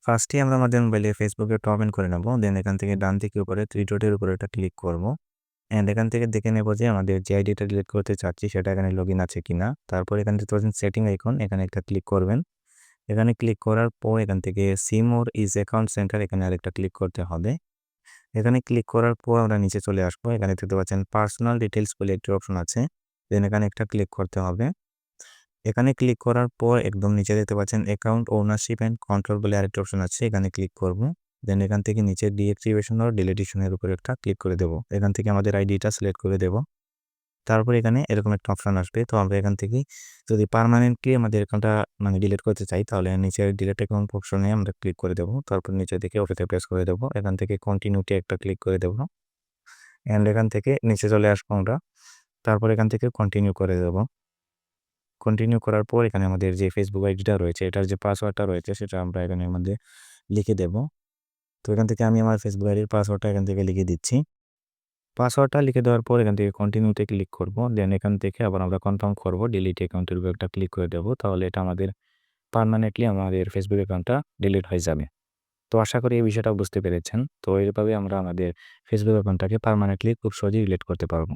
ফার্স্টে আমরা আমাদের মোবাইলে ফেসবুকে ওপেন করে নেব। দেন এখান থেকে ডান দিকে উপরে 3 ডটের উপরে একটা ক্লিক করব। অ্যান্ড এখান থেকে দেখে নেব যে আমাদের যে আইডিটা ডিলিট করতে চাচ্ছি সেটা এখানে লগইন আছে কিনা। তারপর এখানে দেখতে পাচ্ছেন সেটিং আইকন, এখানে একটা ক্লিক করবেন। এখানে ক্লিক করার পর এখান থেকে see more is account centre, এখানে আরেকটা ক্লিক করতে হবে। এখানে ক্লিক করার পর আমরা নিচে চলে আসবো। এখানে দেখতে পাচ্ছেন পার্সোনাল ডিটেইলস বলে একটি অপশন আছে। দেন এখানে একটা ক্লিক করতে হবে। এখানে ক্লিক করার পর একদম নিচে দেখতে পাচ্ছেন অ্যাকাউন্ট ওনারশিপ অ্যান্ড কন্ট্রোল বলে আরেকটা অপশন আছে, এখানে ক্লিক করব। দেন এখান থেকে নিচে ডিঅ্যাক্টিভেশন অর ডিলিটেশন এর উপরে একটা ক্লিক করে দেব। এখান থেকে আমাদের আইডিটা সিলেক্ট করে দেব। তারপর এখানে এরকম একটা অপশন আসবে। তো আমরা এখান থেকে যদি পার্মানেন্টলি আমাদের অ্যাকাউন্টটা ডিলিট করতে চাই তাহলে নিচে ডিলিট অ্যাকাউন্ট অপশনে আমরা ক্লিক করে দেব। তারপর নিচের দিকে ওকেতে প্রেস করে দেব। এখান থেকে কন্টিনিউতে একটা ক্লিক করে দেব। অ্যান্ড এখান থেকে নিচে চলে আসবো আমরা। তারপর এখান থেকে কন্টিনিউ করে দেব। কন্টিনিউ করার পর এখানে আমাদের যে ফেসবুক আইডিটা রয়েছে এটার যে পাসওয়ার্ডটা রয়েছে সেটা আমরা এখানের মধ্যে লিখে দেব। তো এখান থেকে আমি আমার ফেসবুক আইডির পাসওয়ার্ডটা এখান থেকে লিখে দিচ্ছি। পাসওয়ার্ডটা লিখে দেওয়ার পর এখান থেকে কন্টিনিউতে ক্লিক করব। দেন এখান থেকে আবার আমরা কনফার্ম করব, ডিলিট অ্যাকাউন্টের উপর একটা ক্লিক করে দেব। তাহলে এটা আমাদের পার্মানেন্টলি আমাদের ফেসবুক অ্যাকাউন্টটা ডিলিট হয়ে যাবে। তো আশা করি এই বিষয়টা বুঝতে পেরেছেন। তো এইভাবে আমরা আমাদের ফেসবুক অ্যাকাউন্টটাকে পার্মানেন্টলি খুব সহজেই ডিলিট করতে পারব।